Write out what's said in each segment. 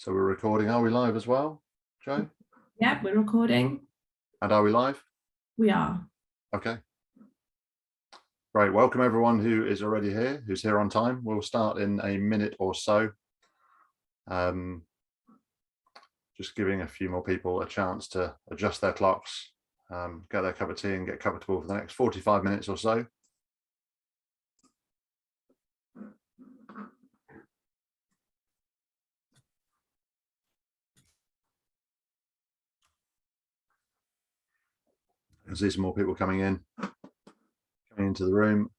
So we're recording. Are we live as well, Joe? Yeah, we're recording. And are we live? We are. Okay. Great. Welcome everyone who is already here, who's here on time. We'll start in a minute or so. Just giving a few more people a chance to adjust their clocks, get their cup of tea and get comfortable for the next 45 minutes or so. I see some more people coming into the room.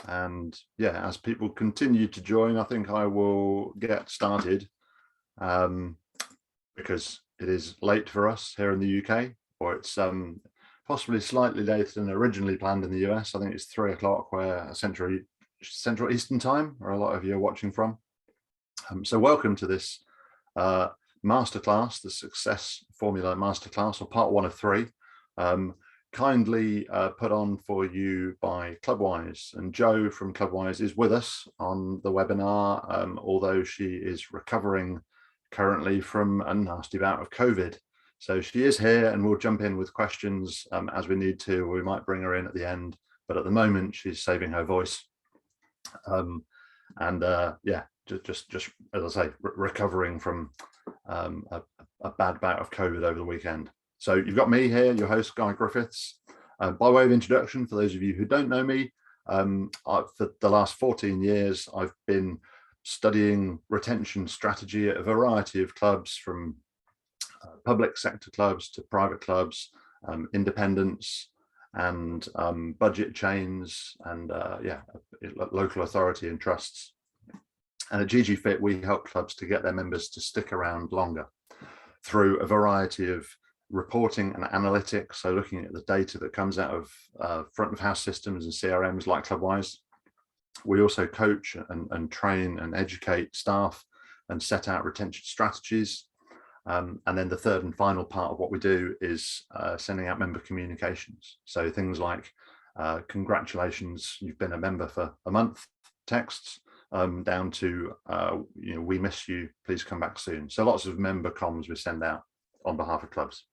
And yeah, as people continue to join, I think I will get started because it is late for us here in the UK, or it's possibly slightly later than originally planned in the US. I think it's 3 o'clock where Central Eastern time, where a lot of you are watching from. So welcome to this Masterclass, the Success Formula Masterclass, or part 1 of 3. Kindly put on for you by Clubwise, and Jo from Clubwise is with us on the webinar, although she is recovering currently from a nasty bout of COVID. So she is here and we'll jump in with questions as we need to. We might bring her in at the end, but at the moment she's saving her voice. Yeah, just as I say, recovering from a bad bout of COVID over the weekend. So you've got me here, your host, Guy Griffiths. By way of introduction, for those of you who don't know me, for the last 14 years, I've been studying retention strategy at a variety of clubs, from public sector clubs to private clubs, independents, and budget chains, and yeah, local authority and trusts. And at GG Fit, we help clubs to get their members to stick around longer through a variety of reporting and analytics. So looking at the data that comes out of front of house systems and CRMs like Clubwise. We also coach and train and educate staff and set out retention strategies. And then the third and final part of what we do is sending out member communications. So things like congratulations, you've been a member for a month, texts, down to you know, we miss you, please come back soon. So lots of member comms we send out on behalf of clubs.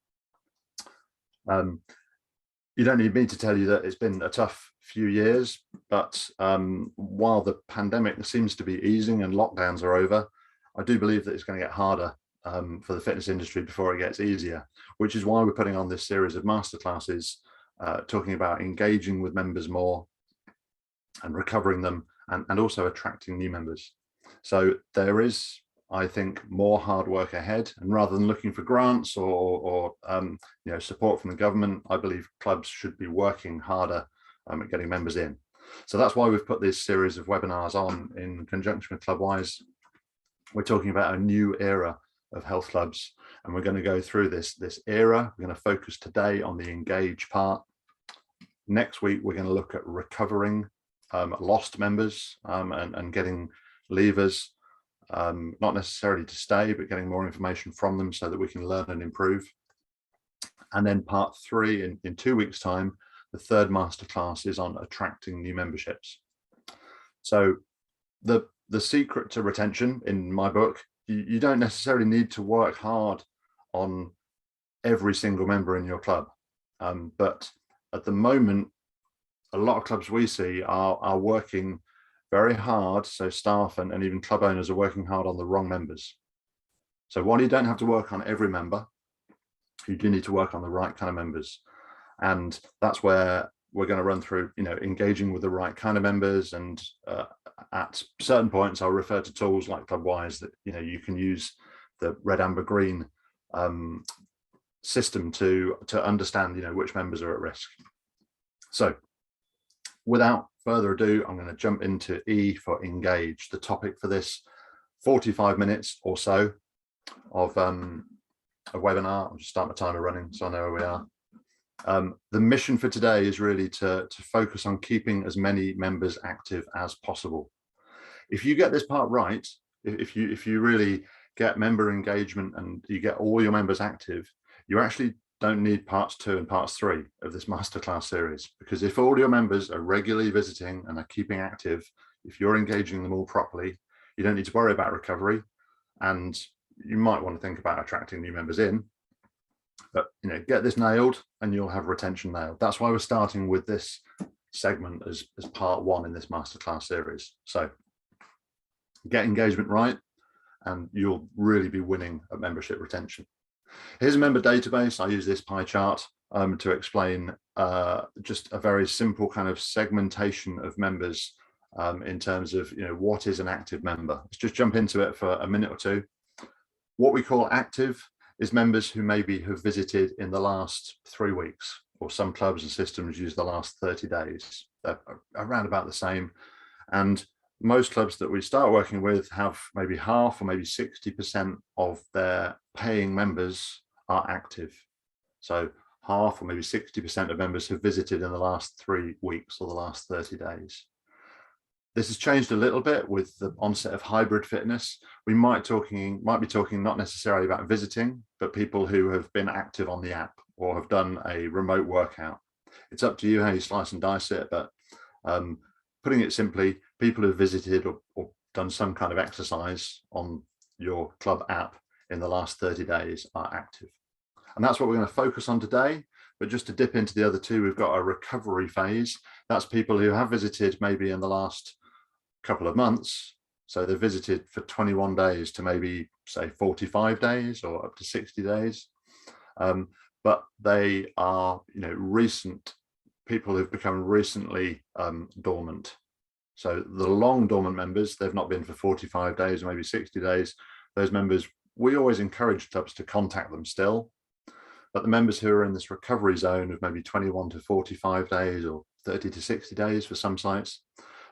You don't need me to tell you that it's been a tough few years, but while the pandemic seems to be easing and lockdowns are over, I do believe that it's going to get harder for the fitness industry before it gets easier, which is why we're putting on this series of masterclasses talking about engaging with members more and recovering them, and also attracting new members. So there is, I think, more hard work ahead, and rather than looking for grants or you know, support from the government, I believe clubs should be working harder at getting members in. So that's why we've put this series of webinars on in conjunction with Clubwise. We're talking about a new era of health clubs, and we're going to go through this era. We're going to focus today on the engage part. Next week, we're going to look at recovering lost members and getting leavers, not necessarily to stay, but getting more information from them so that we can learn and improve. And then part 3 in 2 weeks' time, the third masterclass is on attracting new memberships. So the secret to retention, in my book, you don't necessarily need to work hard on every single member in your club, but at the moment, a lot of clubs we see are working very hard. So staff and even club owners are working hard on the wrong members. So while you don't have to work on every member, you do need to work on the right kind of members. And that's where we're going to run through, you know, engaging with the right kind of members. And at certain points, I'll refer to tools like Clubwise that, you know, you can use the red, amber, green system to understand, you know, which members are at risk. So without further ado, I'm going to jump into E for engage, the topic for this 45 minutes or so of a webinar. I'll just start my timer running so I know where we are. The mission for today is really to focus on keeping as many members active as possible. If you get this part right, if you really get member engagement and you get all your members active, you actually don't need parts 2 and parts 3 of this masterclass series, because if all your members are regularly visiting and are keeping active, if you're engaging them all properly, you don't need to worry about recovery. And you might want to think about attracting new members in, but get this nailed and you'll have retention nailed. That's why we're starting with this segment as part one in this masterclass series. So get engagement right and you'll really be winning at membership retention. Here's a member database. I use this pie chart to explain just a very simple kind of segmentation of members in terms of what is an active member. Let's just jump into it for a minute or two. What we call active is members who maybe have visited in the last 3 weeks, or some clubs and systems use the last 30 days. They're around about the same. And most clubs that we start working with have maybe half or maybe 60% of their paying members are active. So half or maybe 60% of members have visited in the last 3 weeks or the last 30 days. This has changed a little bit with the onset of hybrid fitness. We might be talking not necessarily about visiting, but people who have been active on the app or have done a remote workout. It's up to you how you slice and dice it, but putting it simply, people who've visited or done some kind of exercise on your club app in the last 30 days are active. And that's what we're going to focus on today. But just to dip into the other two, we've got a recovery phase. That's people who have visited maybe in the last couple of months. So they've visited for 21 days to maybe say 45 days or up to 60 days. But they are, recent people who've become recently dormant. So the long dormant members, they've not been for 45 days or maybe 60 days. Those members, we always encourage clubs to contact them still. But the members who are in this recovery zone of maybe 21 to 45 days or 30 to 60 days for some sites,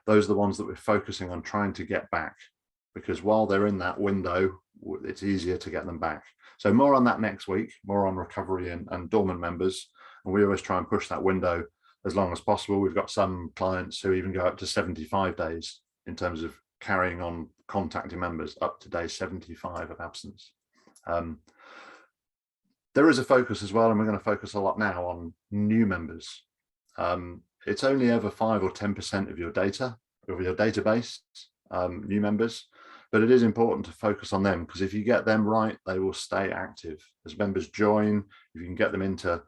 those are the ones that we're focusing on trying to get back, because while they're in that window, it's easier to get them back. So more on that next week, more on recovery and dormant members. And we always try and push that window as long as possible. We've got some clients who even go up to 75 days in terms of carrying on contacting members up to day 75 of absence. There is a focus as well, and we're going to focus a lot now on new members. It's only ever 5 or 10% of your data, of your database, new members, but it is important to focus on them, because if you get them right, they will stay active. As members join, if you can get them into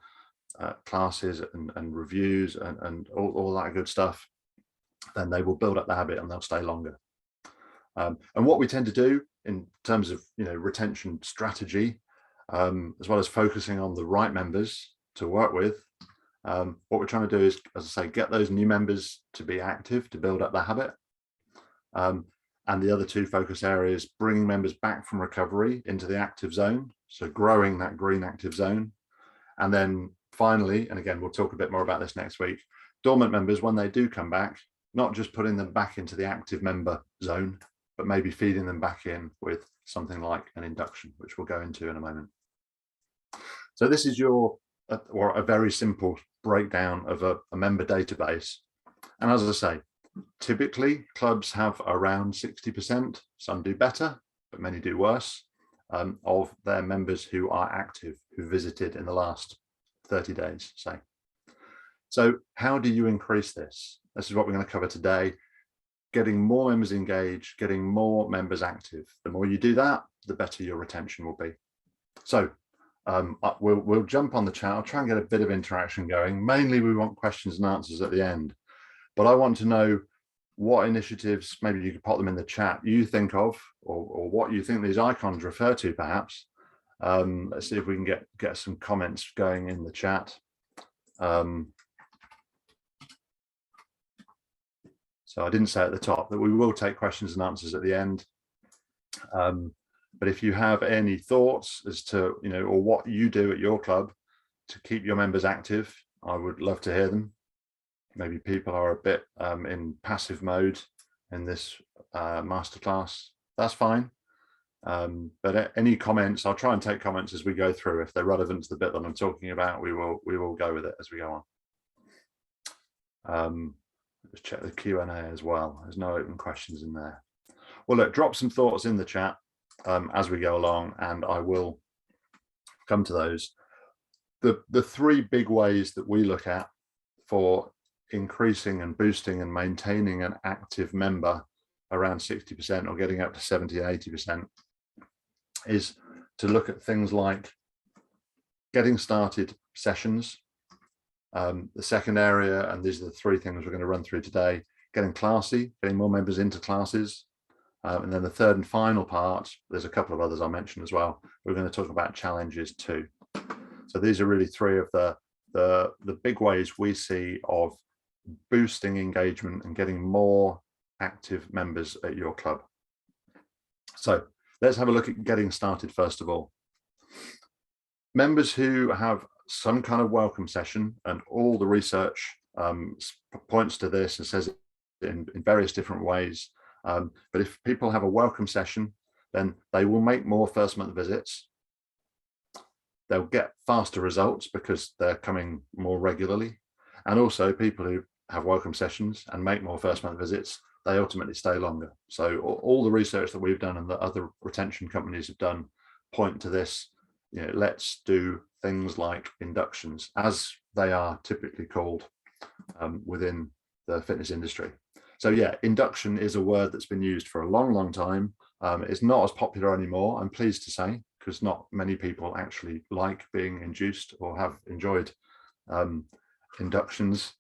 classes and reviews and all that good stuff, then they will build up the habit and they'll stay longer. And what we tend to do in terms of retention strategy, as well as focusing on the right members to work with, what we're trying to do is, as I say, get those new members to be active, to build up their habit. And the other two focus areas, bringing members back from recovery into the active zone, so growing that green active zone. And then finally, and again, we'll talk a bit more about this next week, dormant members, when they do come back, not just putting them back into the active member zone, but maybe feeding them back in with something like an induction, which we'll go into in a moment. So this is your, or a very simple breakdown of a member database. And as I say, typically clubs have around 60%, some do better, but many do worse, of their members who are active, who visited in the last 30 days, say. So how do you increase this? This is what we're going to cover today. Getting more members engaged, getting more members active. The more you do that, the better your retention will be. So we'll jump on the chat. I'll try and get a bit of interaction going. Mainly we want questions and answers at the end, but I want to know what initiatives, maybe you could pop them in the chat, you think of, or what you think these icons refer to perhaps. Let's see if we can get some comments going in the chat. So I didn't say at the top that we will take questions and answers at the end. But if you have any thoughts as to, or what you do at your club to keep your members active, I would love to hear them. Maybe people are a bit in passive mode in this masterclass. That's fine. But any comments, I'll try and take comments as we go through. If they're relevant to the bit that I'm talking about, we will go with it as we go on. Let's check the Q&A as well. There's no open questions in there. Well, look, drop some thoughts in the chat as we go along, and I will come to those. The three big ways that we look at for increasing and boosting and maintaining an active member around 60% or getting up to 70 and 80% is to look at things like getting started sessions. The second area, and these are the three things we're going to run through today, getting classy, getting more members into classes. And then the third and final part, there's a couple of others I'll mention as well. We're going to talk about challenges too. So these are really three of the big ways we see of boosting engagement and getting more active members at your club. So let's have a look at getting started first of all. Members who have some kind of welcome session, and all the research points to this and says it in various different ways. But if people have a welcome session, then they will make more first month visits. They'll get faster results because they're coming more regularly. And also people who have welcome sessions and make more first month visits, they ultimately stay longer. So all the research that we've done and that other retention companies have done point to this. You know, let's do things like inductions, as they are typically called within the fitness industry. So yeah, induction is a word that's been used for a long, long time. It's not as popular anymore, I'm pleased to say, because not many people actually like being induced or have enjoyed inductions.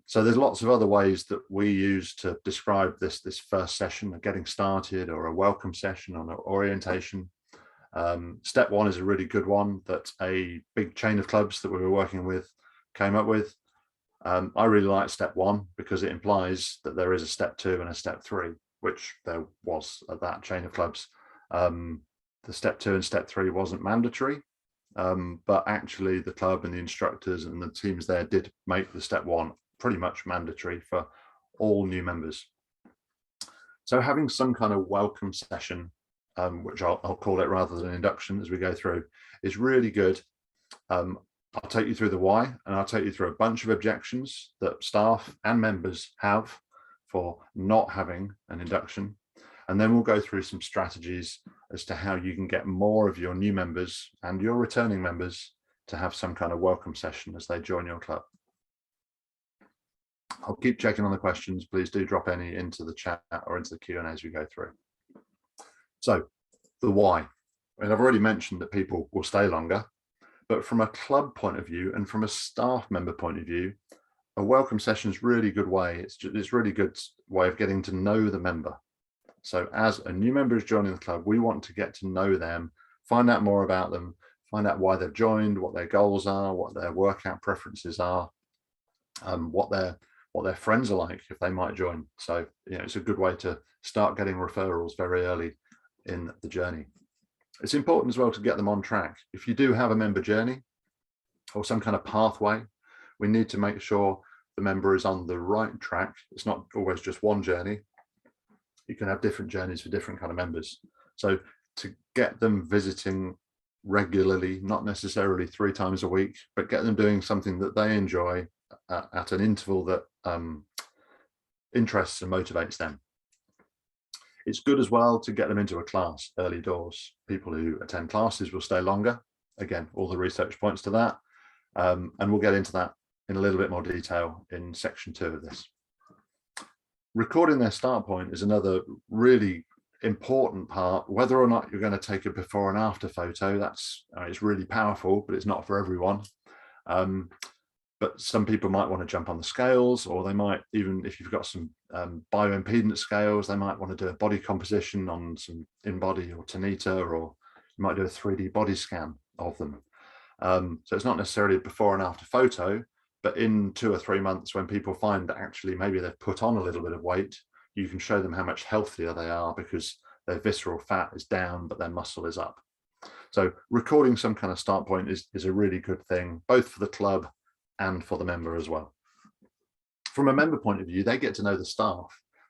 So there's lots of other ways that we use to describe this first session, of getting started, or a welcome session, or an orientation. Step one is a really good one that a big chain of clubs that we were working with came up with. I really like step one because it implies that there is a step two and a step three, which there was at that chain of clubs. The step two and step three wasn't mandatory, but actually the club and the instructors and the teams there did make the step one pretty much mandatory for all new members. So having some kind of welcome session, which I'll call it rather than induction as we go through, is really good. I'll take you through the why, and I'll take you through a bunch of objections that staff and members have for not having an induction. And then we'll go through some strategies as to how you can get more of your new members and your returning members to have some kind of welcome session as they join your club. I'll keep checking on the questions. Please do drop any into the chat or into the Q&A as we go through. So the why, and I've already mentioned that people will stay longer, but from a club point of view and from a staff member point of view, a welcome session is really good way. It's really good way of getting to know the member. So as a new member is joining the club, we want to get to know them, find out more about them, find out why they've joined, what their goals are, what their workout preferences are, what their friends are like if they might join. So you know, it's a good way to start getting referrals very early in the journey. It's important as well to get them on track. If you do have a member journey or some kind of pathway, we need to make sure the member is on the right track. It's not always just one journey. You can have different journeys for different kind of members. So to get them visiting regularly, not necessarily 3 times a week, but get them doing something that they enjoy at an interval that interests and motivates them. It's good as well to get them into a class early doors. People who attend classes will stay longer. Again, all the research points to that. And we'll get into that in a little bit more detail in section 2 of this. Recording their start point is another really important part. Whether or not you're going to take a before and after photo, it's really powerful, but it's not for everyone. But some people might want to jump on the scales, or they might, even if you've got some bioimpedance scales, they might want to do a body composition on some InBody or Tanita, or you might do a 3D body scan of them. So it's not necessarily a before and after photo, but in 2 or 3 months, when people find that actually maybe they've put on a little bit of weight, you can show them how much healthier they are because their visceral fat is down, but their muscle is up. So recording some kind of start point is a really good thing, both for the club and for the member as well. From a member point of view, they get to know the staff.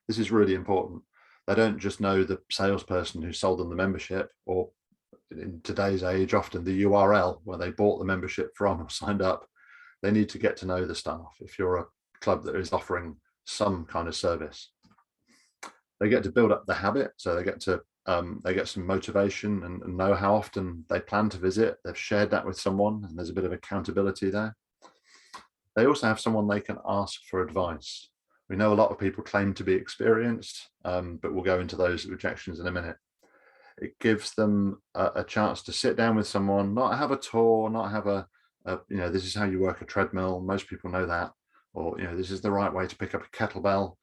This is really important. They don't just know the salesperson who sold them the membership, or in today's age, often the URL where they bought the membership from or signed up. They need to get to know the staff if you're a club that is offering some kind of service. They get to build up the habit, so they get some motivation and know how often they plan to visit. They've shared that with someone, and there's a bit of accountability there. They also have someone they can ask for advice. We know a lot of people claim to be experienced, but we'll go into those objections in a minute. It gives them a chance to sit down with someone, not have a tour, not have this is how you work a treadmill. Most people know that. Or, this is the right way to pick up a kettlebell.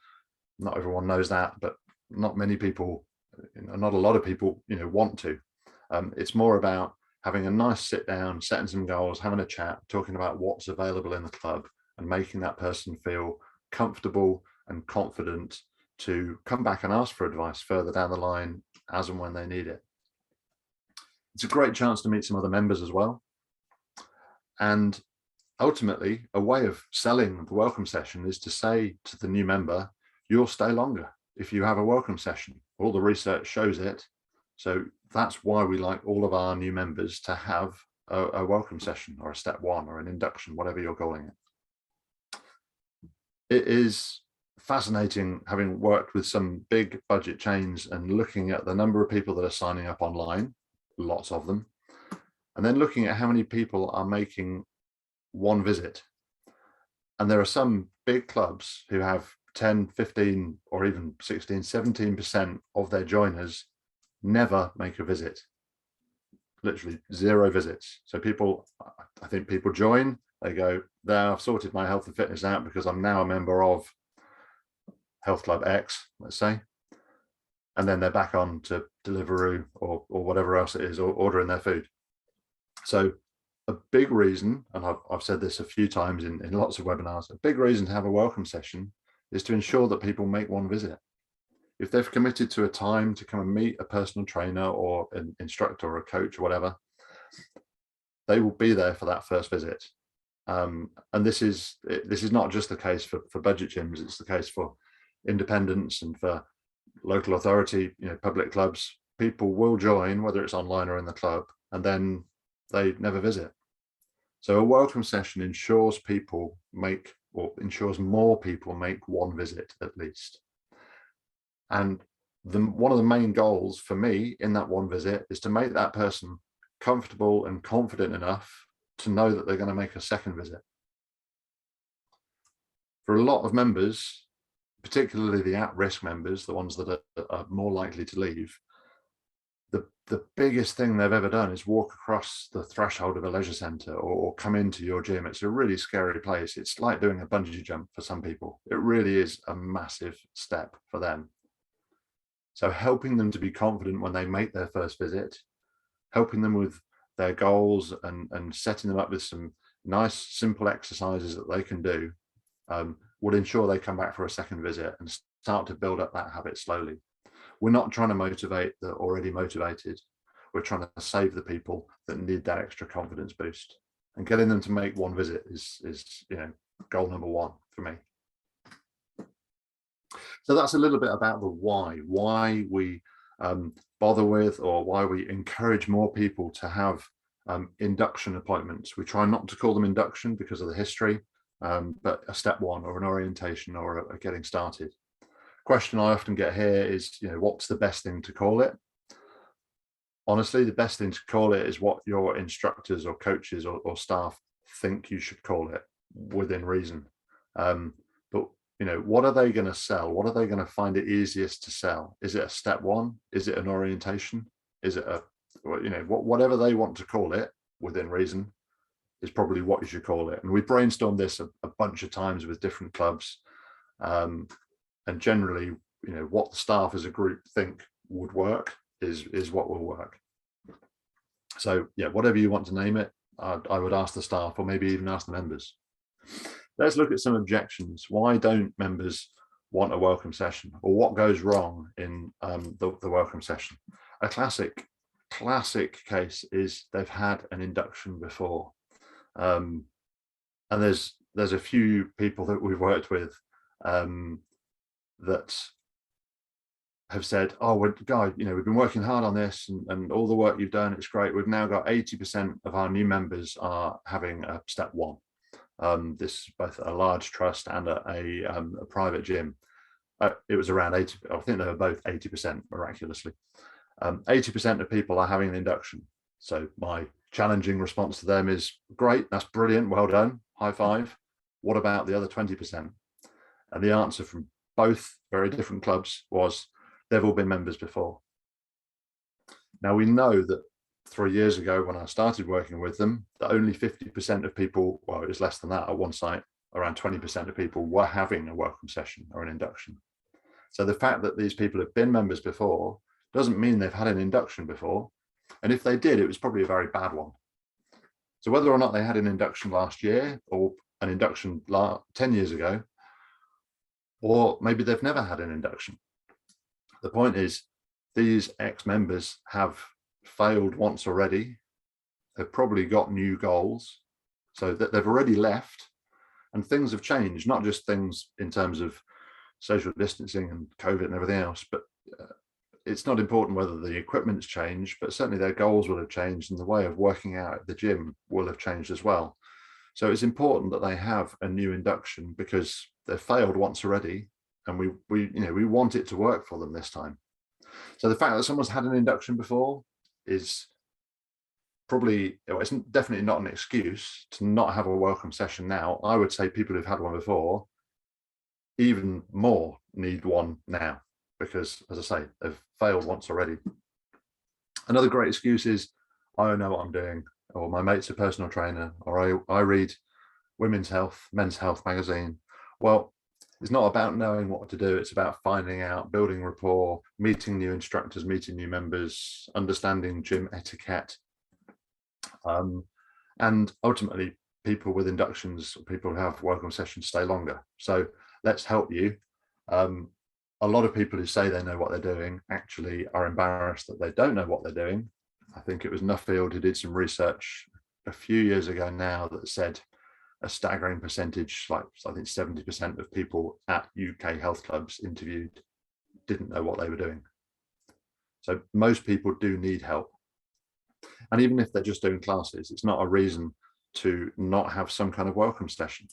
Not everyone knows that, but not many people, not a lot of people, want to. It's more about having a nice sit down, setting some goals, having a chat, talking about what's available in the club, and making that person feel comfortable and confident to come back and ask for advice further down the line as and when they need it. It's a great chance to meet some other members as well. And ultimately, a way of selling the welcome session is to say to the new member, you'll stay longer if you have a welcome session. All the research shows it. So that's why we like all of our new members to have a welcome session, or a step one, or an induction, whatever you're calling it. It is fascinating, having worked with some big budget chains and looking at the number of people that are signing up online, lots of them, and then looking at how many people are making one visit. And there are some big clubs who have 10, 15, or even 16, 17% of their joiners never make a visit. Literally 0 visits. So I think people join, they go, there, I've sorted my health and fitness out because I'm now a member of Health Club X, let's say. And then they're back on to Deliveroo or whatever else it is, or ordering their food. So a big reason, and I've said this a few times in lots of webinars, a big reason to have a welcome session is to ensure that people make one visit. If they've committed to a time to come and meet a personal trainer or an instructor or a coach or whatever, they will be there for that first visit. And this is not just the case for budget gyms, it's the case for independents and for local authority, public clubs. People will join, whether it's online or in the club, and then they never visit. So a welcome session ensures more people make one visit at least. And one of the main goals for me in that one visit is to make that person comfortable and confident enough to know that they're going to make a second visit. For a lot of members, particularly the at-risk members, the ones that are more likely to leave, the biggest thing they've ever done is walk across the threshold of a leisure centre or come into your gym. It's a really scary place. It's like doing a bungee jump for some people. It really is a massive step for them. So helping them to be confident when they make their first visit, helping them with their goals and setting them up with some nice, simple exercises that they can do would ensure they come back for a second visit and start to build up that habit slowly. We're not trying to motivate the already motivated. We're trying to save the people that need that extra confidence boost. And getting them to make one visit is goal number one for me. So that's a little bit about the why we bother with, or why we encourage more people to have induction appointments. We try not to call them induction because of the history, but a step one or an orientation or a getting started. Question I often get here is, what's the best thing to call it? Honestly, the best thing to call it is what your instructors or coaches or staff think you should call it, within reason. But what are they going to sell? What are they going to find it easiest to sell? Is it a step one? Is it an orientation? Is it whatever they want to call it, within reason, is probably what you should call it. And we brainstormed this a bunch of times with different clubs. And generally, what the staff as a group think would work is what will work. So yeah, whatever you want to name it, I would ask the staff, or maybe even ask the members. Let's look at some objections. Why don't members want a welcome session, or what goes wrong in the welcome session? A classic case is they've had an induction before, and there's a few people that we've worked with that have said, oh, we've been working hard on this, and all the work you've done, it's great. We've now got 80% of our new members are having a step one. This is both a large trust and a private gym. It was around 80, I think they were both 80%, miraculously. 80% of people are having an induction. So my challenging response to them is, great, that's brilliant, well done, high five. what about the other 20%? And the answer from both very different clubs was they've all been members before. Now, we know that 3 years ago when I started working with them, that only 50% of people, well, it was less than that at one site, around 20% of people were having a welcome session or an induction. So the fact that these people have been members before doesn't mean they've had an induction before. And if they did, it was probably a very bad one. So whether or not they had an induction last year or an induction 10 years ago, or maybe they've never had an induction. The point is, these ex-members have failed once already. They've probably got new goals, so that they've already left, and things have changed, not just things in terms of social distancing and COVID and everything else, but it's not important whether the equipment's changed, but certainly their goals will have changed and the way of working out at the gym will have changed as well. So it's important that they have a new induction because they've failed once already, and we want it to work for them this time. So the fact that someone's had an induction before is probably, it's definitely not an excuse to not have a welcome session now. I would say people who've had one before even more need one now, because as I say, they've failed once already. Another great excuse is, I don't know what I'm doing, or my mate's a personal trainer, or I read Women's Health, Men's Health magazine. Well, it's not about knowing what to do. It's about finding out, building rapport, meeting new instructors, meeting new members, understanding gym etiquette. And ultimately, people with inductions, people who have welcome sessions, stay longer. So let's help you. A lot of people who say they know what they're doing actually are embarrassed that they don't know what they're doing. I think it was Nuffield who did some research a few years ago now that said a staggering percentage, like I think 70% of people at UK health clubs interviewed didn't know what they were doing. So most people do need help. And even if they're just doing classes, it's not a reason to not have some kind of welcome session.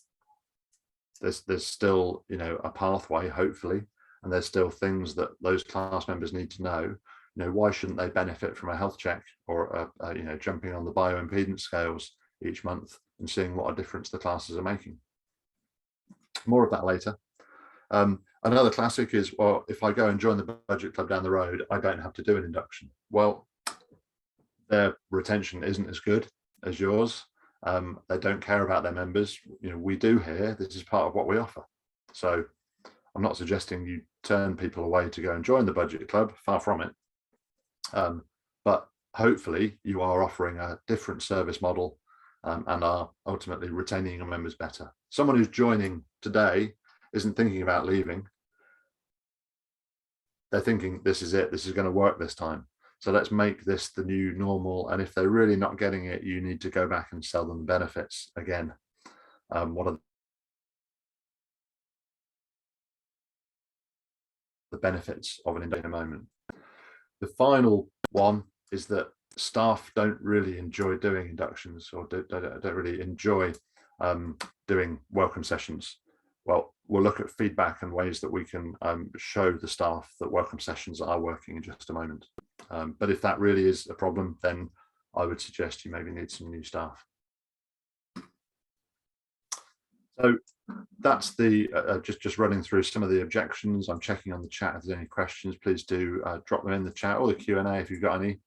There's still, a pathway, hopefully, and there's still things that those class members need to know. Why shouldn't they benefit from a health check or jumping on the bioimpedance scales each month and seeing what a difference the classes are making? More of that later. Another classic is, well, if I go and join the budget club down the road, I don't have to do an induction. Well, their retention isn't as good as yours. They don't care about their members. We do here. This is part of what we offer. So I'm not suggesting you turn people away to go and join the budget club, far from it. But hopefully you are offering a different service model and are ultimately retaining your members better. Someone who's joining today isn't thinking about leaving. They're thinking, this is it. This is going to work this time. So let's make this the new normal. And if they're really not getting it, you need to go back and sell them the benefits again. What are the benefits of an induction in a moment? The final one is that staff don't really enjoy doing inductions, or don't really enjoy doing welcome sessions. Well, we'll look at feedback and ways that we can show the staff that welcome sessions are working in just a moment. But if that really is a problem, then I would suggest you maybe need some new staff. So that's the just running through some of the objections. I'm checking on the chat if there's any questions. Please do drop them in the chat or the Q&A if you've got any.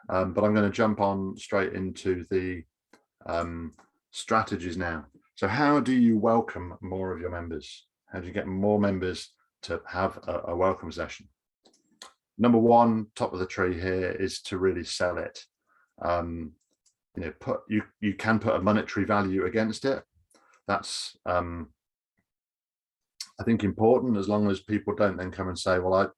But I'm going to jump on straight into the strategies now. So how do you welcome more of your members? How do you get more members to have a welcome session? Number one, top of the tree here, is to really sell it. You can put a monetary value against it. That's I think important, as long as people don't then come and say, well,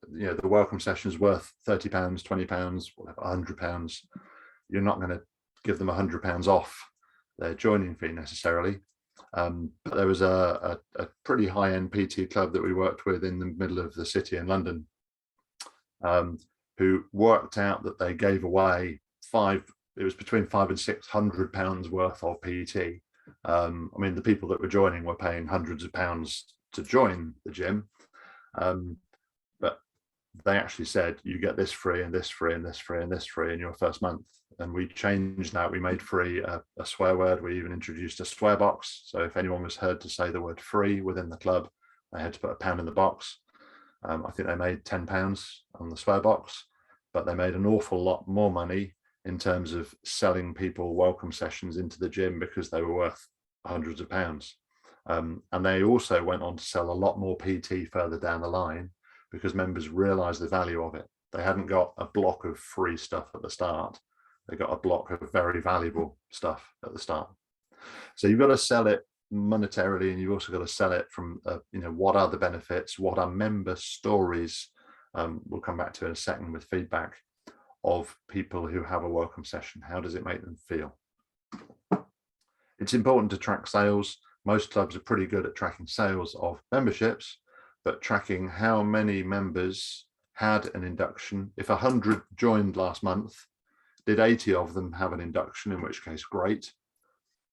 the welcome session is worth £30, £20, whatever, £100. You're not going to give them £100 off their joining fee necessarily. But there was a pretty high-end PT club that we worked with in the middle of the city in London, who worked out that they gave away it was between £500 and £600 worth of PT. I mean, the people that were joining were paying hundreds of pounds to join the gym, but they actually said, you get this free and this free and this free and this free in your first month. And we changed that. We made free a swear word. We even introduced a swear box. So if anyone was heard to say the word free within the club, they had to put £1 in the box. I think they made £10 on the swear box, but they made an awful lot more money in terms of selling people welcome sessions into the gym because they were worth hundreds of pounds. And they also went on to sell a lot more PT further down the line because members realized the value of it. They hadn't got a block of free stuff at the start. They got a block of very valuable stuff at the start. So you've got to sell it monetarily, and you've also got to sell it from, what are the benefits, what are member stories. We'll come back to in a second with feedback of people who have a welcome session. How does it make them feel? It's important to track sales. Most clubs are pretty good at tracking sales of memberships, but tracking how many members had an induction. If 100 joined last month, did 80 of them have an induction, in which case, great.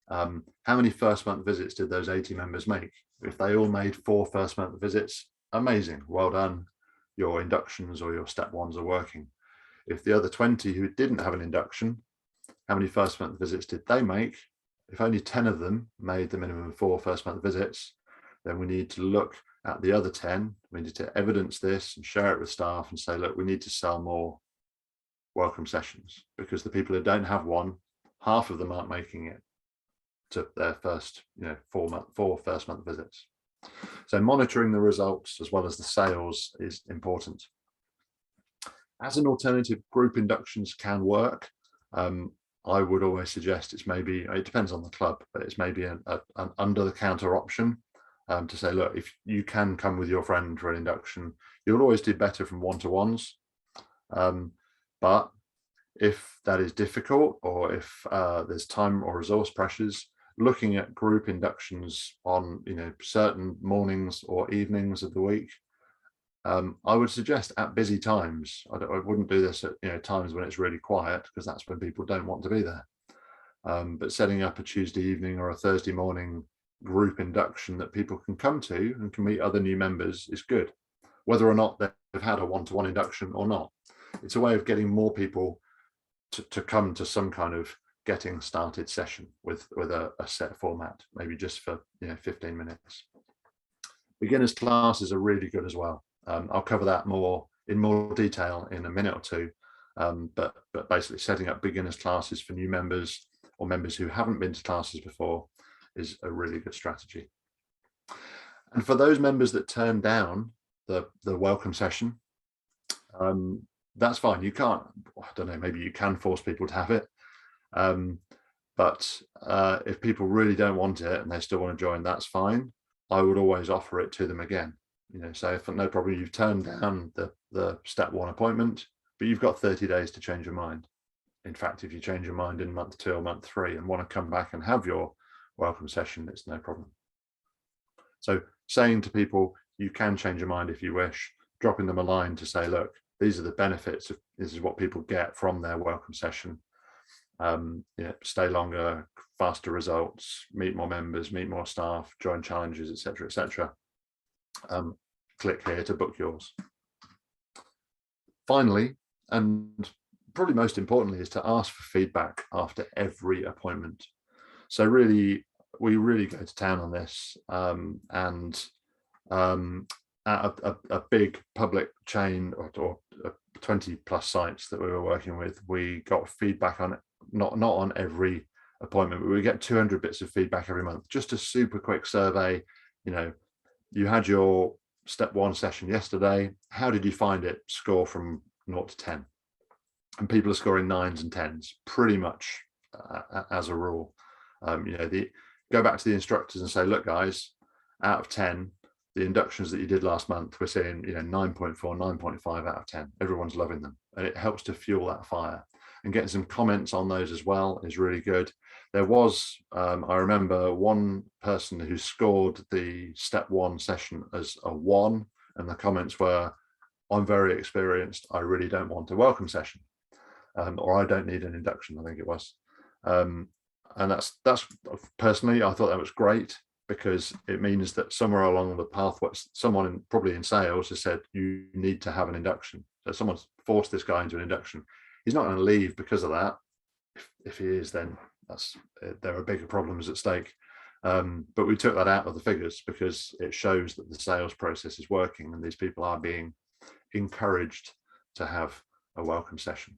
How many first month visits did those 80 members make? If they all made 4 first month visits, amazing, well done. Your inductions or your step ones are working. If the other 20 who didn't have an induction, how many first month visits did they make? If only 10 of them made the minimum 4 first month visits, then we need to look at the other 10. We need to evidence this and share it with staff and say, look, we need to sell more welcome sessions, because the people who don't have one, half of them aren't making it to their first 4 first month visits. So monitoring the results as well as the sales is important. As an alternative, group inductions can work. I would always suggest it's maybe, it depends on the club, but it's maybe an under the counter option to say, look, if you can come with your friend for an induction, you'll always do better from one-to-ones. But if that is difficult, or if there's time or resource pressures, looking at group inductions on certain mornings or evenings of the week, I would suggest at busy times. I wouldn't do this at times when it's really quiet, because that's when people don't want to be there. But setting up a Tuesday evening or a Thursday morning group induction that people can come to and can meet other new members is good, whether or not they've had a one-to-one induction or not. It's a way of getting more people to come to some kind of getting started session with a set format, maybe just for 15 minutes. Beginners classes are really good as well. I'll cover that in more detail in a minute or two, but basically setting up beginners classes for new members or members who haven't been to classes before is a really good strategy. And for those members that turn down the welcome session, that's fine. You can't, I don't know, maybe you can force people to have it. But if people really don't want it and they still want to join, that's fine. I would always offer it to them again. So if no problem, you've turned down the step 1 appointment, but you've got 30 days to change your mind. In fact, if you change your mind in month 2 or month 3 and want to come back and have your welcome session, it's no problem. So saying to people, you can change your mind if you wish, dropping them a line to say, look, these are the benefits, this is what people get from their welcome session. Stay longer, faster results, meet more members, meet more staff, join challenges, etc., etc. Click here to book yours. Finally, and probably most importantly, is to ask for feedback after every appointment. So really, we really go to town on this, and at a big public chain or 20 plus sites that we were working with, we got feedback on it, not on every appointment, but we get 200 bits of feedback every month. Just a super quick survey. You had your step 1 session yesterday. How did you find it? Score from 0 to 10. And people are scoring 9s and 10s pretty much as a rule. Go back to the instructors and say, look, guys, out of 10, the inductions that you did last month, we're seeing 9.4, 9.5 out of 10. Everyone's loving them, and it helps to fuel that fire. And getting some comments on those as well is really good. There was, I remember, one person who scored the step 1 session as a 1, and the comments were, I'm very experienced, I really don't want a welcome session, or I don't need an induction, I think it was. And that's personally, I thought that was great, because it means that somewhere along the pathway, someone probably in sales has said, you need to have an induction. So someone's forced this guy into an induction. He's not going to leave because of that. If he is, then there are bigger problems at stake. But we took that out of the figures because it shows that the sales process is working and these people are being encouraged to have a welcome session.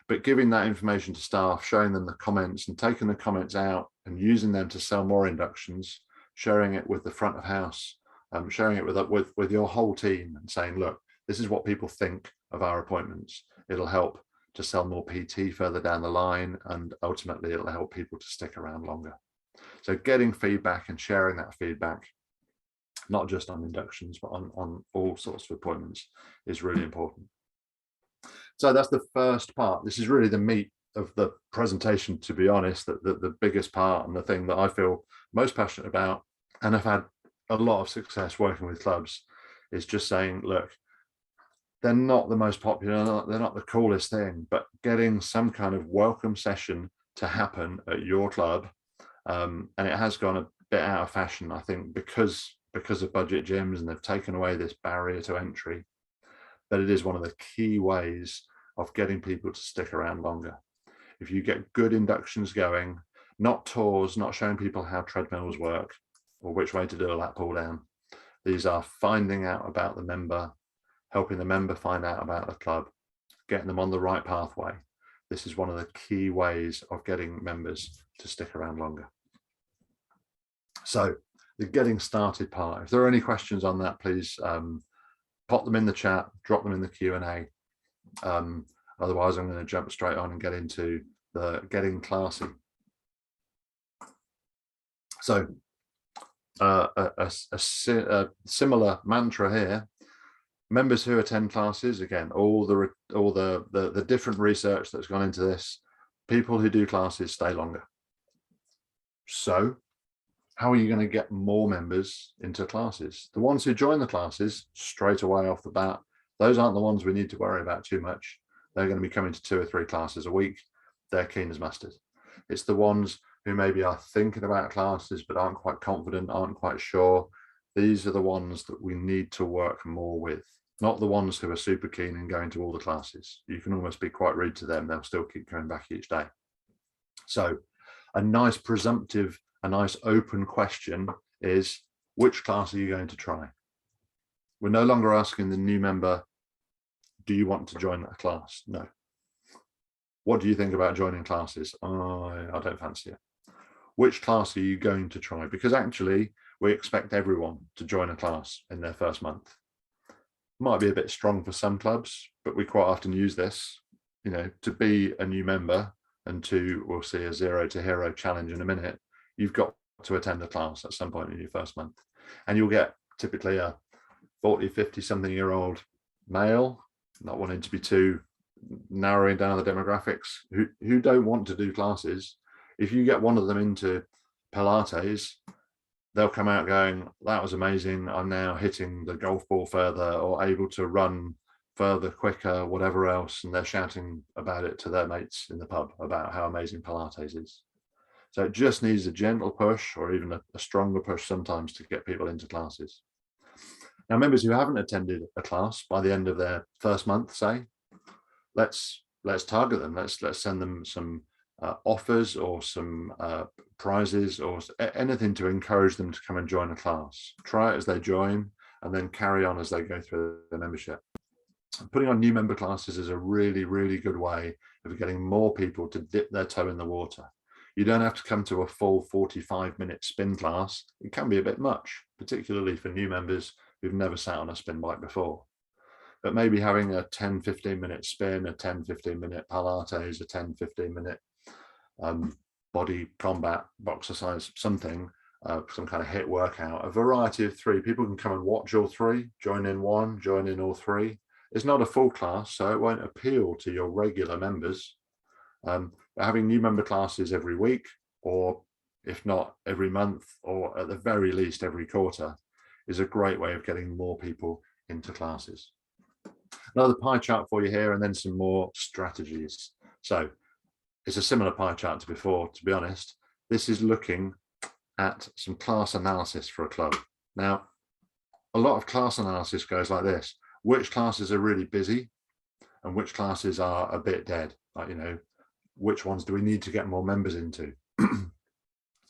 But giving that information to staff, showing them the comments and taking the comments out and using them to sell more inductions, sharing it with the front of house, sharing it with your whole team and saying, look, this is what people think of our appointments. It'll help to sell more PT further down the line, and ultimately it'll help people to stick around longer. So getting feedback and sharing that feedback, not just on inductions, but on all sorts of appointments, is really important. So that's the first part. This is really the meat of the presentation, to be honest, the biggest part and the thing that I feel most passionate about, and I've had a lot of success working with clubs, is just saying, look, they're not the most popular, they're not the coolest thing, but getting some kind of welcome session to happen at your club, and it has gone a bit out of fashion, I think, because of budget gyms, and they've taken away this barrier to entry. But it is one of the key ways of getting people to stick around longer. If you get good inductions going, not tours, not showing people how treadmills work or which way to do a lat pull down. These are finding out about the member, helping the member find out about the club, getting them on the right pathway. This is one of the key ways of getting members to stick around longer. So the getting started part, if there are any questions on that, please pop them in the chat, drop them in the Q&A. Otherwise, I'm going to jump straight on and get into the getting classy. So a similar mantra here. Members who attend classes, again, all the different research that's gone into this, people who do classes stay longer. So how are you going to get more members into classes? The ones who join the classes straight away off the bat, those aren't the ones we need to worry about too much. They're going to be coming to 2 or 3 classes a week. They're keen as mustard. It's the ones who maybe are thinking about classes but aren't quite confident, aren't quite sure. These are the ones that we need to work more with, not the ones who are super keen and going to all the classes. You can almost be quite rude to them. They'll still keep coming back each day. So a nice presumptive, a nice open question is, which class are you going to try? We're no longer asking the new member, do you want to join that class? No. What do you think about joining classes? Oh, I don't fancy it. Which class are you going to try? Because actually, we expect everyone to join a class in their first month. Might be a bit strong for some clubs, but we quite often use this, to be a new member and we'll see a 0 to hero challenge in a minute. You've got to attend a class at some point in your first month, and you'll get typically a 40, 50 something year old male, not wanting to be too narrowing down the demographics, who don't want to do classes. If you get one of them into Pilates, they'll come out going, that was amazing. I'm now hitting the golf ball further or able to run further, quicker, whatever else. And they're shouting about it to their mates in the pub about how amazing Pilates is. So it just needs a gentle push or even a stronger push sometimes to get people into classes. Now, members who haven't attended a class by the end of their first month, say, let's target them. Let's send them some offers or some prizes or anything to encourage them to come and join a class. Try it as they join and then carry on as they go through the membership. Putting on new member classes is a really, really good way of getting more people to dip their toe in the water. You don't have to come to a full 45-minute spin class. It can be a bit much, particularly for new members who've never sat on a spin bike before. But maybe having a 10-15 minute spin, a 10-15 minute Pilates, a 10-15 minute body combat, boxercise, something, some kind of HIIT workout, a variety of 3. People can come and watch all 3, join in 1, join in all 3. It's not a full class, so it won't appeal to your regular members. But having new member classes every week, or if not every month, or at the very least every quarter, is a great way of getting more people into classes. Another pie chart for you here, and then some more strategies. So it's a similar pie chart to before, to be honest. This is looking at some class analysis for a club. Now, a lot of class analysis goes like this: which classes are really busy and which classes are a bit dead? Like, which ones do we need to get more members into? So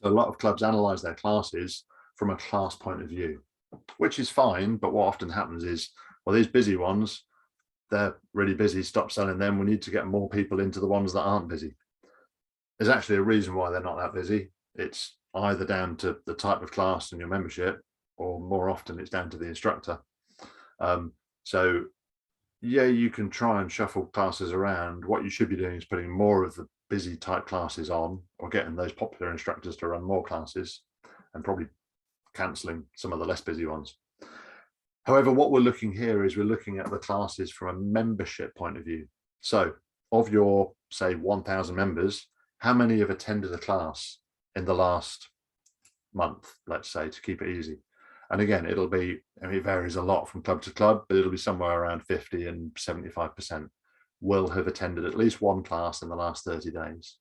a lot of clubs analyze their classes from a class point of view, which is fine. But what often happens is, well, these busy ones, they're really busy, stop selling them. We need to get more people into the ones that aren't busy. There's actually a reason why they're not that busy. It's either down to the type of class and your membership, or more often it's down to the instructor. So yeah, you can try and shuffle classes around. What you should be doing is putting more of the busy type classes on, or getting those popular instructors to run more classes, and probably cancelling some of the less busy ones. However, what we're looking here is we're looking at the classes from a membership point of view. So of your, say, 1,000 members, how many have attended a class in the last month, let's say, to keep it easy? And again, it'll be, it varies a lot from club to club, but it'll be somewhere around 50 and 75% will have attended at least one class in the last 30 days.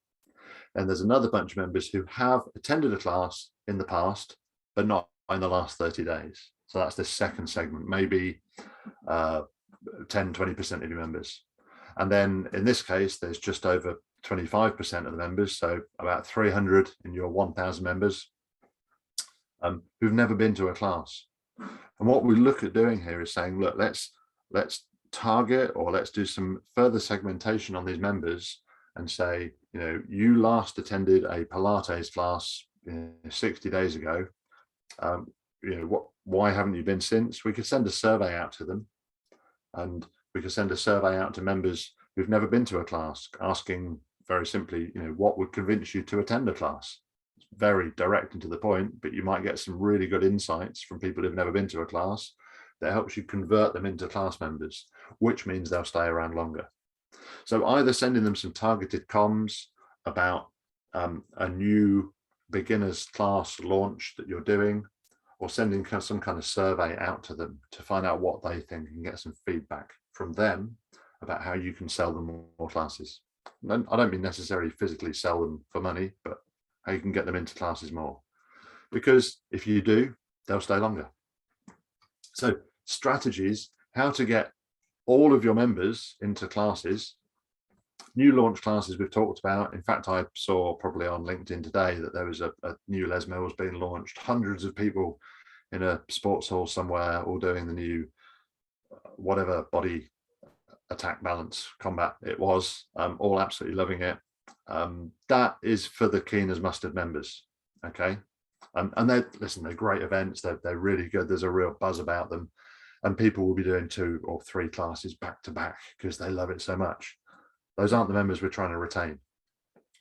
And there's another bunch of members who have attended a class in the past, but not in the last 30 days. So that's the second segment, maybe 10-20% of your members. And then in this case, there's just over 25% of the members, so about 300 in your 1,000 members who've never been to a class. And what we look at doing here is saying, look, let's target, or let's do some further segmentation on these members and say, you last attended a Pilates class 60 days ago. Why haven't you been since? We could send a survey out to them, and we could send a survey out to members who've never been to a class, asking very simply, what would convince you to attend a class? It's very direct and to the point, but you might get some really good insights from people who've never been to a class that helps you convert them into class members, which means they'll stay around longer. So either sending them some targeted comms about a new beginners class launch that you're doing, or sending some kind of survey out to them to find out what they think and get some feedback from them about how you can sell them more classes. And I don't mean necessarily physically sell them for money, but how you can get them into classes more. Because if you do, they'll stay longer. So strategies, how to get all of your members into classes. New launch classes we've talked about. In fact, I saw probably on LinkedIn today that there was a new Les Mills being launched. Hundreds of people in a sports hall somewhere, all doing the new whatever body attack balance combat it was, all absolutely loving it. That is for the keen as mustard members. Okay. And they're great events. They're really good. There's a real buzz about them, and people will be doing 2 or 3 classes back to back because they love it so much. Those aren't the members we're trying to retain.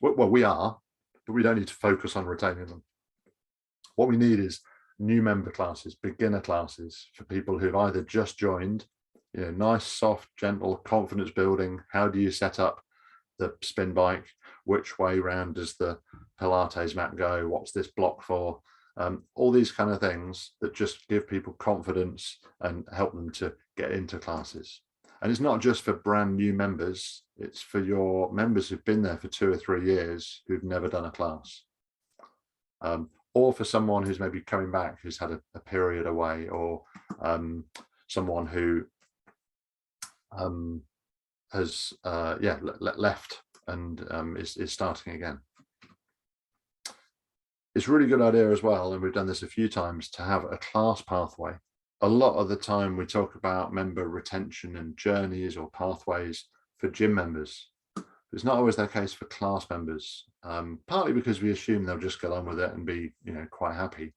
Well, we are, but we don't need to focus on retaining them. What we need is new member classes, beginner classes for people who've either just joined, nice, soft, gentle, confidence building. How do you set up the spin bike? Which way round does the Pilates mat go? What's this block for? All these kind of things that just give people confidence and help them to get into classes. And it's not just for brand new members, it's for your members who've been there for 2 or 3 years who've never done a class. Or for someone who's maybe coming back, who's had a period away, or someone who has left and is starting again. It's a really good idea as well, and we've done this a few times, to have a class pathway. A lot of the time we talk about member retention and journeys or pathways for gym members. It's not always the case for class members, partly because we assume they'll just get on with it and be, quite happy.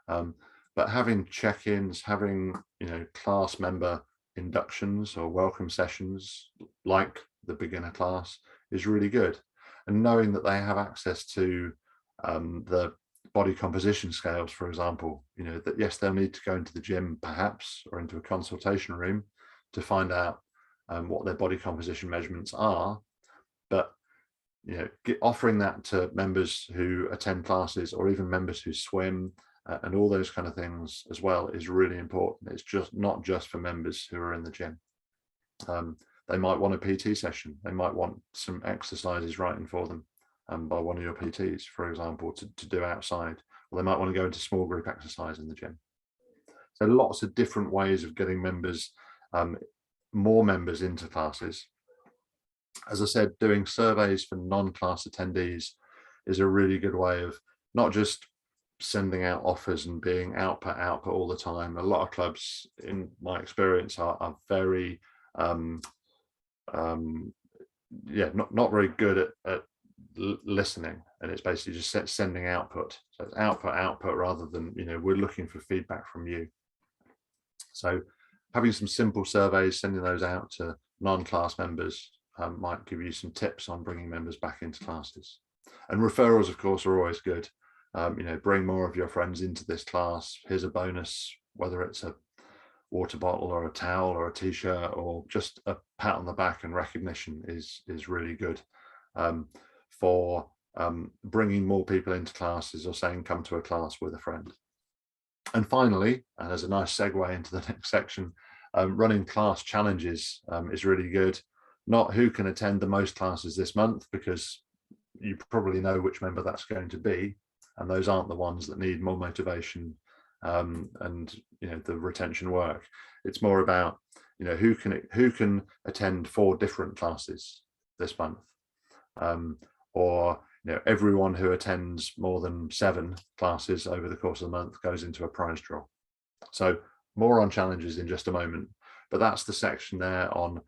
But having check-ins, having, class member inductions or welcome sessions like the beginner class is really good. And knowing that they have access to the body composition scales, for example, that yes, they'll need to go into the gym perhaps, or into a consultation room to find out what their body composition measurements are. But offering that to members who attend classes, or even members who swim, and all those kind of things as well, is really important. It's just not just for members who are in the gym. They might want a PT session. They might want some exercises writing for them. by one of your PTs, for example, to do outside, or they might want to go into small group exercise in the gym. So lots of different ways of getting members, more members into classes. As I said, doing surveys for non-class attendees is a really good way of not just sending out offers and being output all the time. A lot of clubs, in my experience, are very not very good at listening, and it's basically just sending output. So it's output rather than, we're looking for feedback from you. So having some simple surveys, sending those out to non-class members might give you some tips on bringing members back into classes. And referrals, of course, are always good. Bring more of your friends into this class. Here's a bonus, whether it's a water bottle or a towel or a t-shirt, or just a pat on the back and recognition is really good for bringing more people into classes, or saying come to a class with a friend. And finally, and as a nice segue into the next section, running class challenges is really good. Not who can attend the most classes this month, because you probably know which member that's going to be, and those aren't the ones that need more motivation and the retention work. It's more about who can attend 4 different classes this month, or everyone who attends more than 7 classes over the course of the month goes into a prize draw. So more on challenges in just a moment, but that's the section there on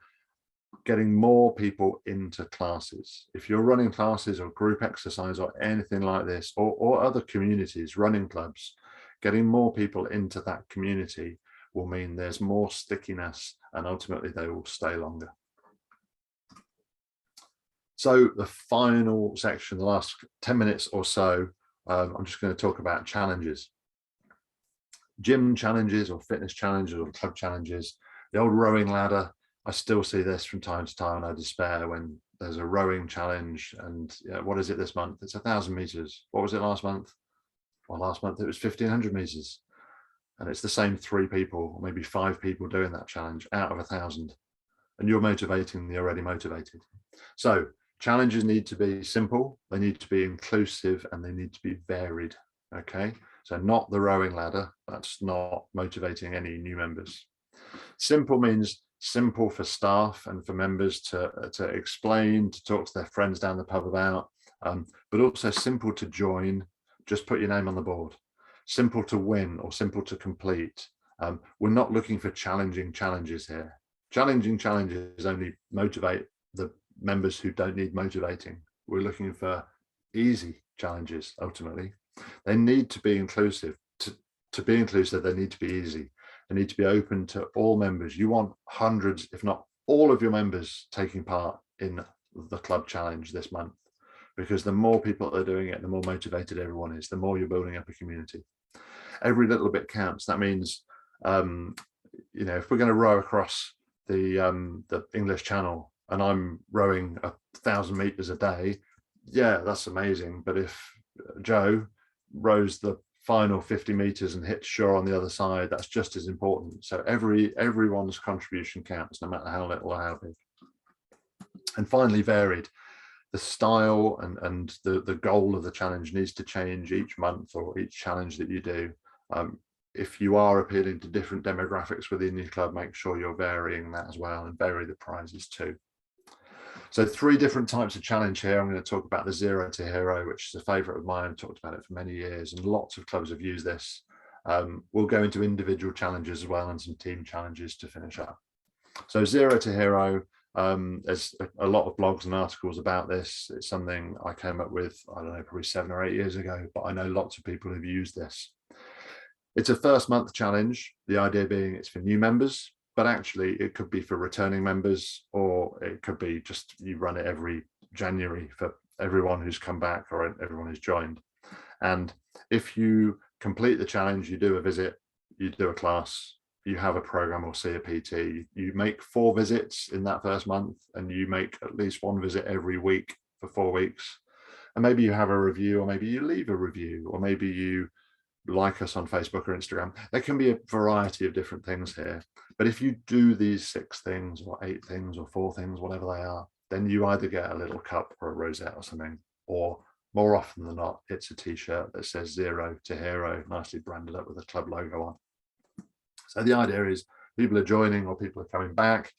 getting more people into classes. If you're running classes or group exercise or anything like this, or other communities, running clubs, getting more people into that community will mean there's more stickiness, and ultimately they will stay longer. So the final section, the last 10 minutes or so, I'm just going to talk about challenges. Gym challenges or fitness challenges or club challenges. The old rowing ladder, I still see this from time to time, and I despair when there's a rowing challenge. And what is it this month? It's 1,000 meters. What was it last month? Well, last month it was 1,500 meters. And it's the same 3 people, or maybe 5 people doing that challenge out of 1,000. And you're motivating the already motivated. So challenges need to be simple, they need to be inclusive, and they need to be varied. Okay, so not the rowing ladder. That's not motivating any new members. Simple means simple for staff and for members to explain, to talk to their friends down the pub about, but also simple to join. Just put your name on the board. Simple to win or simple to complete. We're not looking for challenging challenges here. Challenging challenges only motivate the members who don't need motivating. We're looking for easy challenges. Ultimately, they need to be inclusive. To be inclusive, they need to be easy. They need to be open to all members. You want hundreds, if not all of your members taking part in the club challenge this month, because the more people that are doing it, the more motivated everyone is, the more you're building up a community. Every little bit counts. That means, if we're going to row across the English Channel and I'm rowing 1,000 meters a day, yeah, that's amazing. But if Joe rows the final 50 meters and hits shore on the other side, that's just as important. So everyone's contribution counts, no matter how little or how big. And finally, varied. The style and the goal of the challenge needs to change each month or each challenge that you do. If you are appealing to different demographics within your club, make sure you're varying that as well, and vary the prizes too. So 3 different types of challenge here. I'm going to talk about the 0 to Hero, which is a favorite of mine. I've talked about it for many years, and lots of clubs have used this. We'll go into individual challenges as well, and some team challenges to finish up. So 0 to Hero, there's a lot of blogs and articles about this. It's something I came up with, I don't know, probably 7 or 8 years ago, but I know lots of people have used this. It's a first month challenge, the idea being it's for new members, but actually it could be for returning members, or it could be just you run it every January for everyone who's come back or everyone who's joined. And if you complete the challenge, you do a visit, you do a class, you have a program or see a PT, you make 4 visits in that first month, and you make at least 1 visit every week for 4 weeks. And maybe you have a review, or maybe you leave a review, or maybe you like us on Facebook or Instagram. There can be a variety of different things here. But if you do these 6 things or 8 things or 4 things, whatever they are, then you either get a little cup or a rosette or something, or more often than not, it's a t-shirt that says 0 to Hero, nicely branded up with a club logo on. So the idea is people are joining or people are coming back,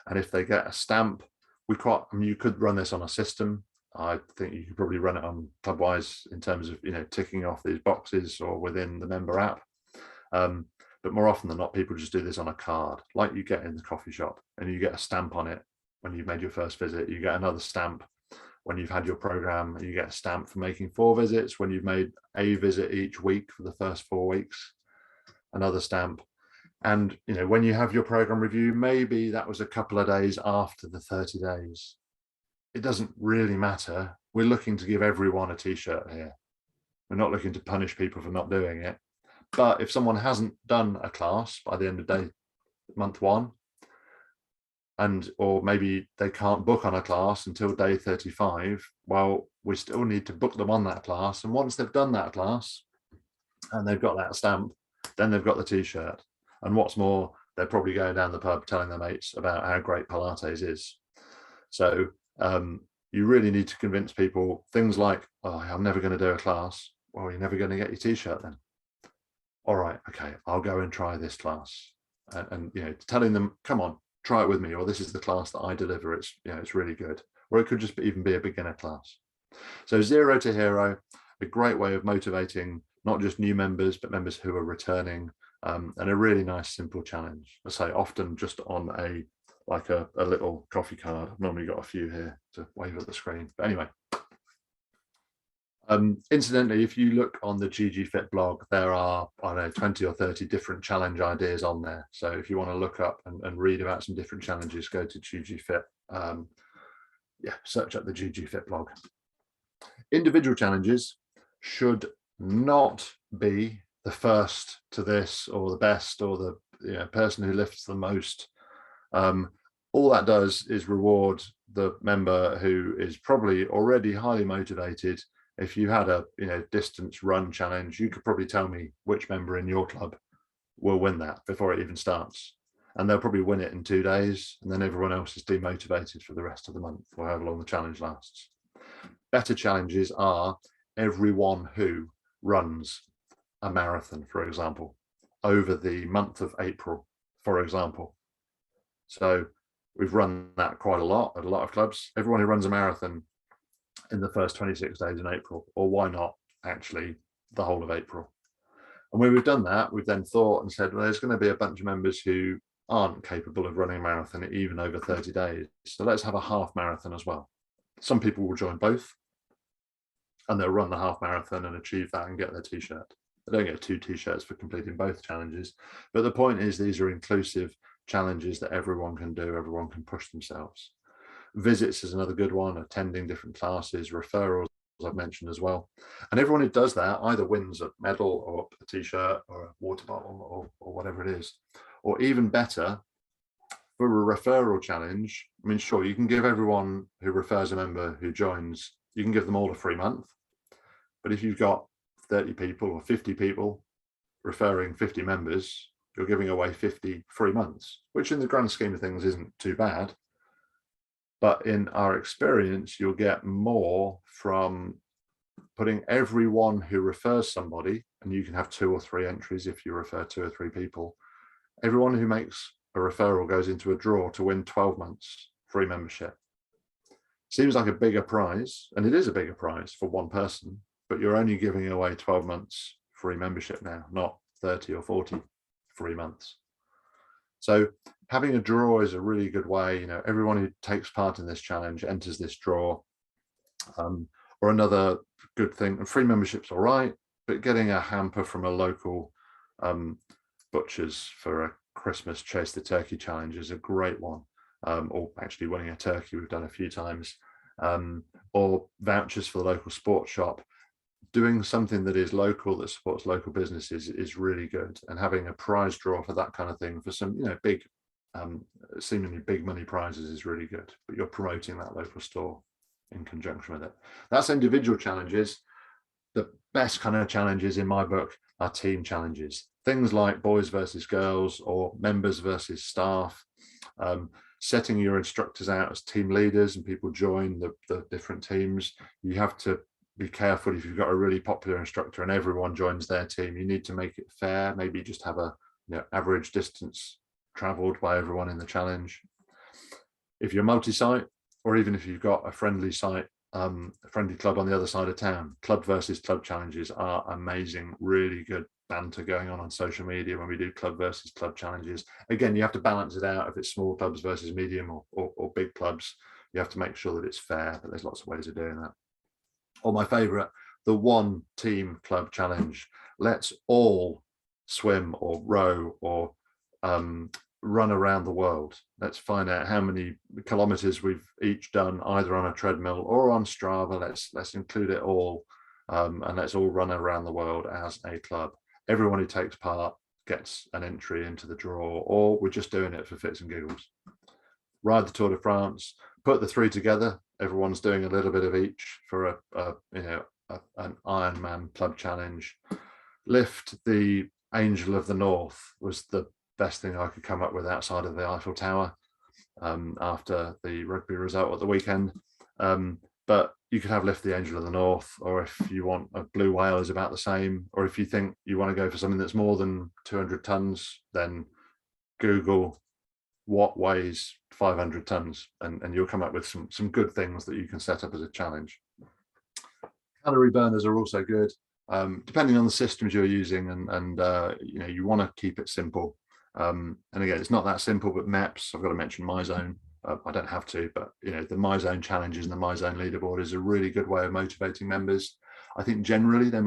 and if they get a stamp, you could run this on a system. I think you could probably run it on Clubwise in terms of, ticking off these boxes or within the member app. But more often than not, people just do this on a card, like you get in the coffee shop, and you get a stamp on it when you've made your first visit. You get another stamp when you've had your program, and you get a stamp for making 4 visits. When you've made a visit each week for the first 4 weeks, another stamp. And when you have your program review, maybe that was a couple of days after the 30 days. It doesn't really matter. We're looking to give everyone a t-shirt here. We're not looking to punish people for not doing it. But if someone hasn't done a class by the end of month 1, or maybe they can't book on a class until day 35, well, we still need to book them on that class. And once they've done that class and they've got that stamp, then they've got the t-shirt. And what's more, they're probably going down the pub telling their mates about how great Pilates is. So you really need to convince people things like, oh, I'm never going to do a class. Well, you're never going to get your t-shirt then. All right, okay, I'll go and try this class. And telling them, come on, try it with me, or this is the class that I deliver. It's really good. Or it could just even be a beginner class. So 0 to Hero, a great way of motivating not just new members, but members who are returning, and a really nice, simple challenge. I say often just on a little coffee card. I've normally got a few here to wave at the screen. But anyway, incidentally, if you look on the GG Fit blog, there are, 20 or 30 different challenge ideas on there. So if you want to look up and read about some different challenges, go to GG Fit. Search up the GG Fit blog. Individual challenges should not be the first to this, or the best, or the person who lifts the most. All that does is reward the member who is probably already highly motivated. If you had a distance run challenge, you could probably tell me which member in your club will win that before it even starts, and they'll probably win it in 2 days, and then everyone else is demotivated for the rest of the month, or however long the challenge lasts. Better challenges are everyone who runs a marathon, for example, over the month of April, for example. So we've run that quite a lot at a lot of clubs. Everyone who runs a marathon in the first 26 days in April, or why not actually the whole of April. And when we've done that, we've then thought and said, well, there's going to be a bunch of members who aren't capable of running a marathon even over 30 days. So let's have a half marathon as well. Some people will join both, and they'll run the half marathon and achieve that and get their t-shirt. They don't get 2 t-shirts for completing both challenges. But the point is, these are inclusive challenges that everyone can do, everyone can push themselves. Visits is another good one, attending different classes, referrals, I've mentioned as well. And everyone who does that either wins a medal or a t-shirt or a water bottle or whatever it is. Or even better, for a referral challenge, sure, you can give everyone who refers a member who joins, you can give them all a free month. But if you've got 30 people or 50 people referring 50 members, you're giving away 50 free months, which in the grand scheme of things isn't too bad. But in our experience, you'll get more from putting everyone who refers somebody, and you can have 2 or 3 entries if you refer 2 or 3 people. Everyone who makes a referral goes into a draw to win 12 months free membership. Seems like a bigger prize, and it is a bigger prize for one person, but you're only giving away 12 months free membership now, not 30 or 40 free months. So having a draw is a really good way. Everyone who takes part in this challenge enters this draw. Or another good thing, and free membership's all right, but getting a hamper from a local butcher's for a Christmas Chase the Turkey challenge is a great one. Or actually winning a turkey, we've done a few times. Or vouchers for the local sports shop. Doing something that is local, that supports local businesses, is really good. And having a prize draw for that kind of thing, for some big, seemingly big money prizes, is really good. But you're promoting that local store in conjunction with it. That's individual challenges. The best kind of challenges in my book are team challenges. Things like boys versus girls, or members versus staff. setting your instructors out as team leaders and people join the different teams. You have to be careful if you've got a really popular instructor and everyone joins their team. You need to make it fair. Maybe just have a average distance traveled by everyone in the challenge. If you're multi-site, or even if you've got a friendly site, a friendly club on the other side of town, club versus club challenges are amazing, really good banter going on social media when we do club versus club challenges. Again, you have to balance it out. If it's small clubs versus medium or big clubs, you have to make sure that it's fair, but there's lots of ways of doing that. Or my favorite, the one team club challenge. Let's all swim or row or run around the world. Let's find out how many kilometers we've each done, either on a treadmill or on Strava. Let's include it all, and let's all run around the world as a club. Everyone who takes part gets an entry into the draw, or we're just doing it for fits and giggles. Ride the Tour de France, put the three together. Everyone's doing a little bit of each for an Ironman club challenge. Lift the Angel of the North was the best thing I could come up with outside of the Eiffel Tower after the rugby result at the weekend. But you could have Lift the Angel of the North, or if you want a blue whale is about the same, or if you think you want to go for something that's more than 200 tons, then Google what weighs 500 tons and you'll come up with some good things that you can set up as a challenge. Calorie burners are also good, depending on the systems you're using, and you want to keep it simple. And again, it's not that simple, but MEPS, I've got to mention MyZone. I don't have to, but the MyZone challenges and the MyZone leaderboard is a really good way of motivating members. I think generally they're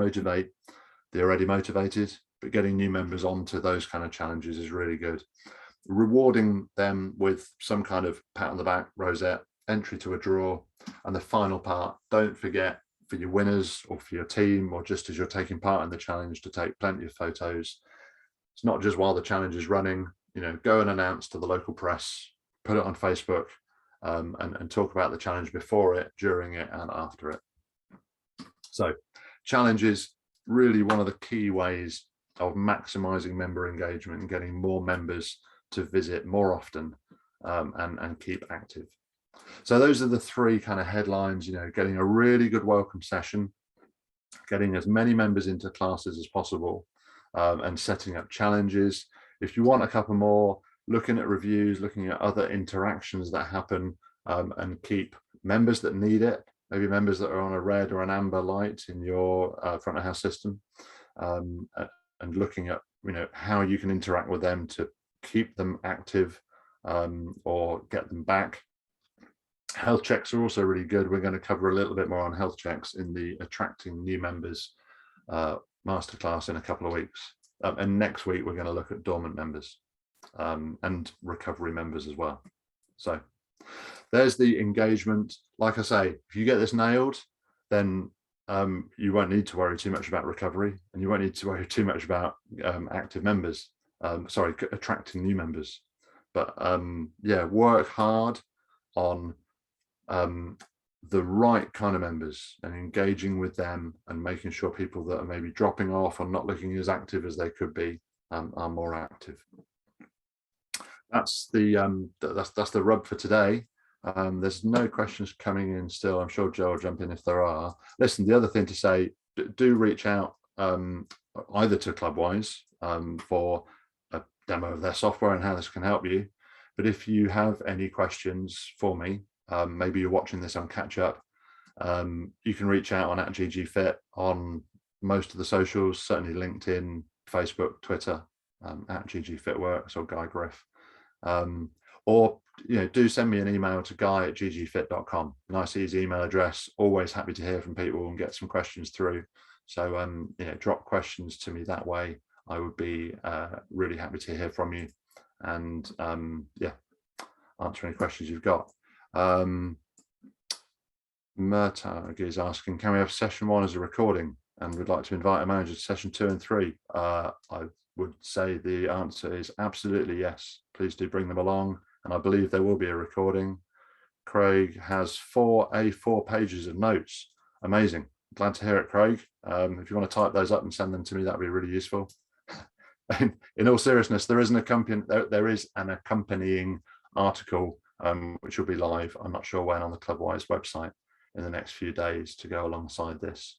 already motivated, but getting new members onto those kind of challenges is really good. Rewarding them with some kind of pat on the back, rosette, entry to a draw, and the final part, don't forget for your winners or for your team, or just as you're taking part in the challenge, to take plenty of photos. It's not just while the challenge is running, go and announce to the local press, put it on Facebook, and talk about the challenge before it, during it, and after it. So challenges, really one of the key ways of maximizing member engagement and getting more members to visit more often and keep active. So those are the three kind of headlines, getting a really good welcome session, getting as many members into classes as possible, and setting up challenges. If you want a couple more, looking at reviews, looking at other interactions that happen, and keep members that need it, maybe members that are on a red or an amber light in your front of house system, and looking at how you can interact with them to keep them active or get them back. Health checks are also really good. We're going to cover a little bit more on health checks in the Attracting New Members Masterclass in a couple of weeks. And next week, we're going to look at dormant members and recovery members as well. So there's the engagement. Like I say, if you get this nailed, then you won't need to worry too much about recovery, and you won't need to worry too much about active members. Attracting new members. But work hard on the right kind of members and engaging with them, and making sure people that are maybe dropping off or not looking as active as they could be are more active. That's the that's the rub for today. There's no questions coming in still. I'm sure Joe will jump in if there are. Listen, the other thing to say, do reach out either to Clubwise for a demo of their software and how this can help you. But if you have any questions for me, maybe you're watching this on catch up, you can reach out on @GGFit on most of the socials, certainly LinkedIn, Facebook, Twitter, @GGFitworks or Guy Griff. Or do send me an email to guy@ggfit.com. Nice easy email address. Always happy to hear from people and get some questions through. So drop questions to me that way. I would be really happy to hear from you and answer any questions you've got. Murtag is asking, can we have session 1 as a recording? And we'd like to invite a manager to session 2 and 3. I would say the answer is absolutely yes. Please do bring them along, and I believe there will be a recording. Craig has 4 A4 pages of notes. Amazing. Glad to hear it, Craig. If you want to type those up and send them to me, that'd be really useful. In all seriousness, there is an accompanying article which will be live, I'm not sure when, on the Clubwise website in the next few days to go alongside this.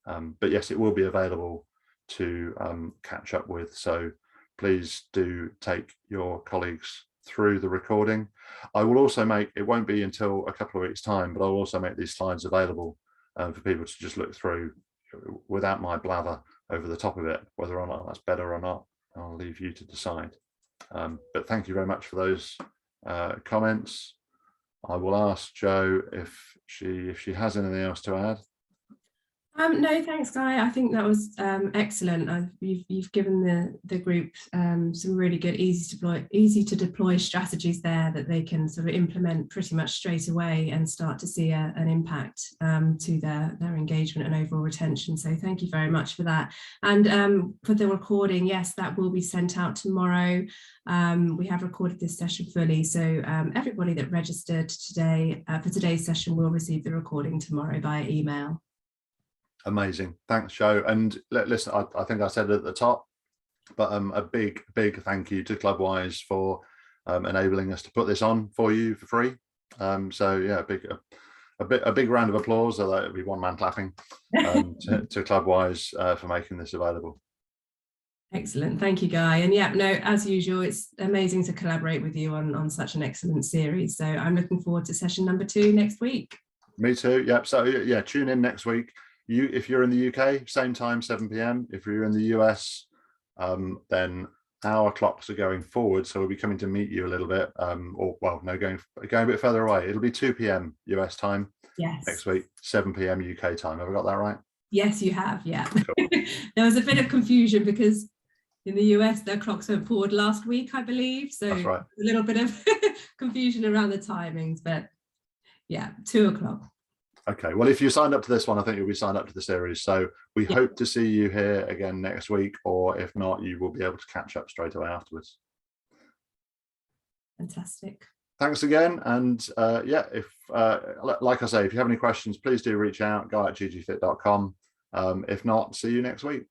But yes, it will be available to catch up with. So please do take your colleagues through the recording. I will also it won't be until a couple of weeks' time, but I'll also make these slides available for people to just look through without my blather over the top of it. Whether or not that's better or not, I'll leave you to decide. But thank you very much for those comments. I will ask Jo if she has anything else to add. No, thanks, Guy. I think that was excellent. You've given the group some really good, easy to deploy strategies there that they can sort of implement pretty much straight away and start to see an impact to their engagement and overall retention. So thank you very much for that. And for the recording, yes, that will be sent out tomorrow. We have recorded this session fully, so everybody that registered today for today's session will receive the recording tomorrow via email. Amazing, thanks, Jo. And listen, I think I said it at the top, but a big thank you to Clubwise for enabling us to put this on for you for free. So yeah, a big round of applause, although it'll be one man clapping, to Clubwise for making this available. Excellent, thank you, Guy. And yeah, no, as usual, it's amazing to collaborate with you on such an excellent series. So I'm looking forward to session number 2 next week. Me too. Yep. So yeah, tune in next week. If you're in the UK, same time, 7 p.m. If you're in the US, then our clocks are going forward, so we'll be coming to meet you a little bit, going a bit further away. It'll be 2 p.m. US time. Yes. Next week, 7 p.m. UK time. Have I got that right? Yes, you have. Yeah. Cool. There was a bit of confusion because in the US their clocks went forward last week, I believe. So that's right. A little bit of confusion around the timings, but yeah, 2 o'clock. Okay, well, if you signed up to this one, I think you'll be signed up to the series. So we hope to see you here again next week, or if not, you will be able to catch up straight away afterwards. Fantastic. Thanks again. And yeah, like I say, if you have any questions, please do reach out, guy@ggfit.com. If not, see you next week.